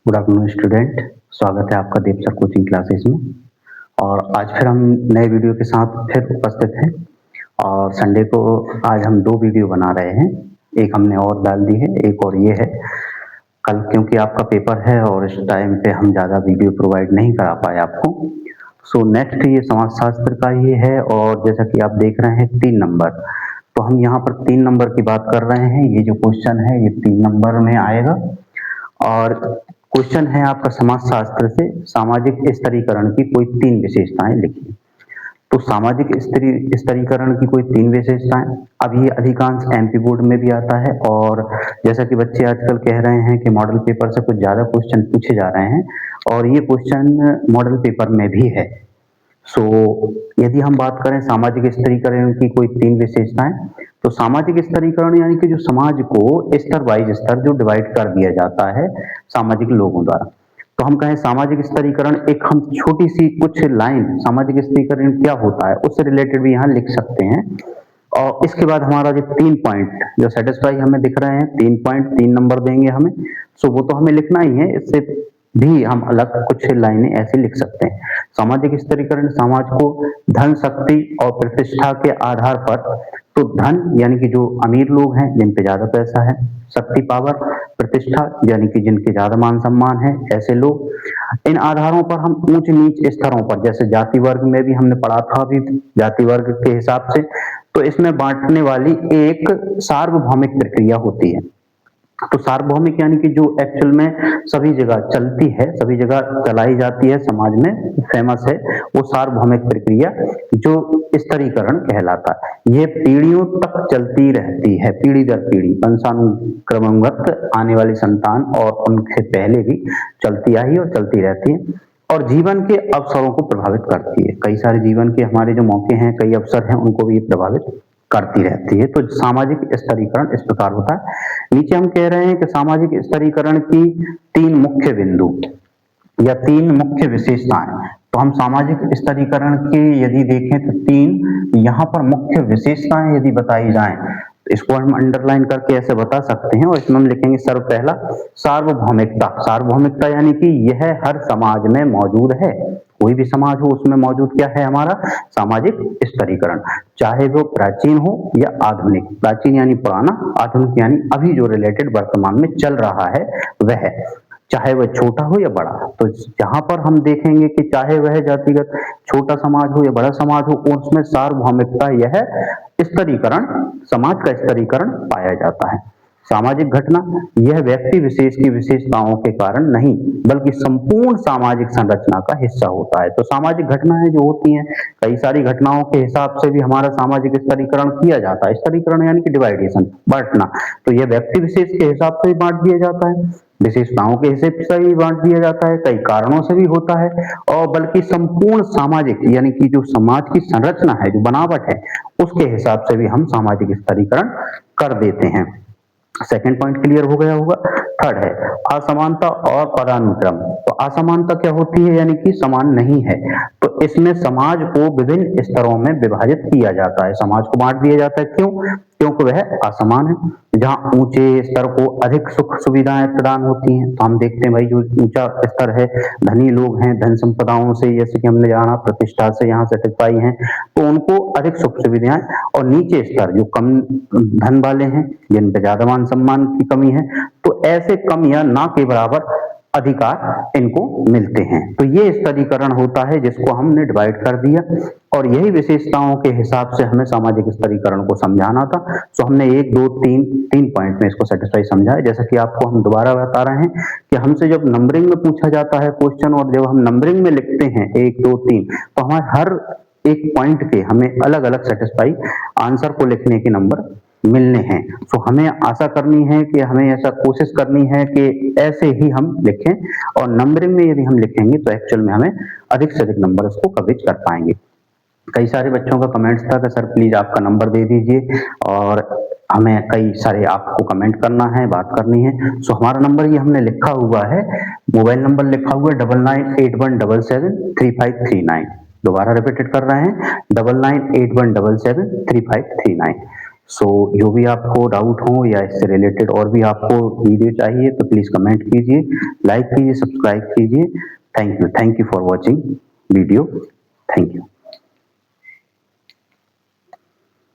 Good afternoon student. स्वागत है आपका देव सर कोचिंग क्लासेस में। और आज फिर हम नए वीडियो के साथ फिर उपस्थित हैं। और संडे को आज हम दो वीडियो बना रहे हैं। एक हमने और डाल दी है, एक और ये है। कल क्योंकि आपका पेपर है और इस टाइम पे हम ज़्यादा वीडियो प्रोवाइड नहीं करा पाए आपको। सो नेक्स्ट ये समाजशास्त्र का ही है। और जैसा कि आप देख रहे हैं 3 नंबर, तो हम यहाँ पर 3 नंबर की बात कर रहे हैं। ये जो क्वेश्चन है ये 3 नंबर में आएगा। और क्वेश्चन है आपका समाजशास्त्र से सामाजिक स्तरीकरण की कोई 3 विशेषताएं लिखिए। तो सामाजिक स्तरीकरण की कोई 3 विशेषताएं। अब ये अधिकांश एमपी बोर्ड में भी आता है और जैसा कि बच्चे आजकल कह रहे हैं कि मॉडल पेपर से कुछ ज्यादा क्वेश्चन पूछे जा रहे हैं और ये क्वेश्चन मॉडल पेपर में भी है। सो यदि हम बात करें सामाजिक स्तरीकरण की कोई 3 विशेषताएं, तो सामाजिक स्तरीकरण यानी कि जो समाज को स्तर वाइज स्तर जो डिवाइड कर दिया जाता है सामाजिक लोगों द्वारा। तो हम कहें सामाजिक स्तरीकरण, एक हम छोटी सी कुछ लाइन सामाजिक स्तरीकरण क्या होता है उससे रिलेटेड भी यहाँ लिख सकते हैं। और इसके बाद हमारा जो 3 पॉइंट जो सेटिस्फाई हमें दिख रहे हैं, 3 पॉइंट 3 नंबर देंगे हमें। सो वो तो हमें लिखना ही है, इससे भी हम अलग कुछ लाइनें ऐसे लिख सकते हैं। सामाजिक स्तरीकरण समाज को धन, शक्ति और प्रतिष्ठा के आधार पर, तो धन यानी कि जो अमीर लोग हैं जिन पे ज्यादा पैसा है, शक्ति पावर, प्रतिष्ठा यानी कि जिनके ज्यादा मान सम्मान है, ऐसे लोग। इन आधारों पर हम ऊंच नीच स्तरों पर, जैसे जाति वर्ग में भी हमने पढ़ा था अभी, जाति वर्ग के हिसाब से तो इसमें बांटने वाली एक सार्वभौमिक प्रक्रिया होती है। तो सार्वभौमिक यानी कि जो एक्चुअल में सभी जगह चलती है, सभी जगह चलाई जाती है, समाज में फेमस है, वो सार्वभौमिक प्रक्रिया जो स्तरीकरण कहलाता है। ये पीढ़ियों तक चलती रहती है, पीढ़ी दर पीढ़ी, वंशानुक्रमगत आने वाली संतान और उनसे पहले भी चलती आई और चलती रहती है और जीवन के अवसरों को प्रभावित करती है। कई सारे जीवन के हमारे जो मौके हैं, कई अवसर हैं, उनको भी प्रभावित करती रहती है। तो सामाजिक स्तरीकरण इस प्रकार होता है। नीचे हम कह रहे हैं कि सामाजिक स्तरीकरण की 3 मुख्य बिंदु या 3 मुख्य विशेषताएं। तो हम सामाजिक स्तरीकरण के यदि देखें तो 3 यहाँ पर मुख्य विशेषताएं यदि बताई जाएं, तो इसको हम अंडरलाइन करके ऐसे बता सकते हैं। और इसमें हम लिखेंगे सर्व पहला सार्वभौमिकता। सार्वभौमिकता यानी कि यह हर समाज में मौजूद है, कोई भी समाज हो उसमें मौजूद क्या है हमारा सामाजिक स्तरीकरण, चाहे वो प्राचीन हो या आधुनिक। प्राचीन यानी पुराना, आधुनिक यानी अभी जो रिलेटेड वर्तमान में चल रहा है वह, चाहे वह छोटा हो या बड़ा। तो जहां पर हम देखेंगे कि चाहे वह जातिगत छोटा समाज हो या बड़ा समाज हो, उसमें सार्वभौमिकता यह स्तरीकरण, समाज का स्तरीकरण पाया जाता है। सामाजिक घटना यह व्यक्ति विशेष की विशेषताओं के कारण नहीं बल्कि संपूर्ण सामाजिक संरचना का हिस्सा होता है। तो सामाजिक घटनाएं जो होती हैं, कई सारी घटनाओं के हिसाब से भी हमारा सामाजिक स्तरीकरण किया जाता है। स्तरीकरण यानी कि डिवाइडेशन, बांटना। तो यह व्यक्ति विशेष के हिसाब से भी बांट दिया जाता है, विशेषताओं के हिसाब से भी बांट दिया जाता है, कई कारणों से भी होता है, और बल्कि संपूर्ण सामाजिक यानी कि जो समाज की संरचना है, जो बनावट है, उसके हिसाब से भी हम सामाजिक स्तरीकरण कर देते हैं। सेकंड पॉइंट क्लियर हो गया होगा। थर्ड है असमानता और पदानुक्रम। तो असमानता क्या होती है, यानी कि समान नहीं है। तो इसमें समाज को विभिन्न स्तरों में विभाजित किया जाता है, समाज को बांट दिया जाता है। क्यों? क्योंकि वह असमान है। जहां ऊंचे स्तर को अधिक सुख सुविधाएं प्रदान होती हैं, तो हम देखते हैं भाई जो ऊंचा स्तर है, धनी लोग हैं, धन संपदाओं से, जैसे कि हमने जाना प्रतिष्ठा से यहाँ सेटिस्फाई हैं, तो उनको अधिक सुख सुविधाएं। और नीचे स्तर जो कम धन वाले हैं, जिन पे ज्यादा मान सम्मान की कमी है, तो ऐसे कम या ना के बराबर अधिकार इनको मिलते हैं। तो ये स्तरीकरण होता है जिसको हमने डिवाइड कर दिया, और यही विशेषताओं के हिसाब से हमें सामाजिक स्तरीकरण को समझाना था। सो हमने 1 2 3 पॉइंट में इसको सेटिस्फाई समझा है। जैसा कि आपको हम दोबारा बता रहे हैं कि हमसे जब नंबरिंग में पूछा जाता है क्वेश्चन, और जब हम नंबरिंग में लिखते हैं 1 2 3, तो हमारे हर एक पॉइंट के हमें अलग अलग सेटिस्फाई आंसर को लिखने के नंबर मिलने हैं। सो हमें आशा करनी है कि हमें ऐसा कोशिश करनी है कि ऐसे ही हम लिखें, और नंबरिंग में यदि हम लिखेंगे तो एक्चुअल में हमें अधिक से अधिक नंबर इसको कवरेज कर पाएंगे। कई सारे बच्चों का कमेंट्स था कि सर प्लीज आपका नंबर दे दीजिए, और हमें कई सारे आपको कमेंट करना है, बात करनी है। सो हमारा नंबर ये हमने लिखा हुआ है, मोबाइल नंबर लिखा हुआ है 9981773539। दोबारा रिपीटेड कर रहे हैं 9981773539। सो जो भी आपको डाउट हो या इससे रिलेटेड और भी आपको वीडियो चाहिए तो प्लीज कमेंट कीजिए, लाइक कीजिए, सब्सक्राइब कीजिए। Thank you for watching video. Thank you.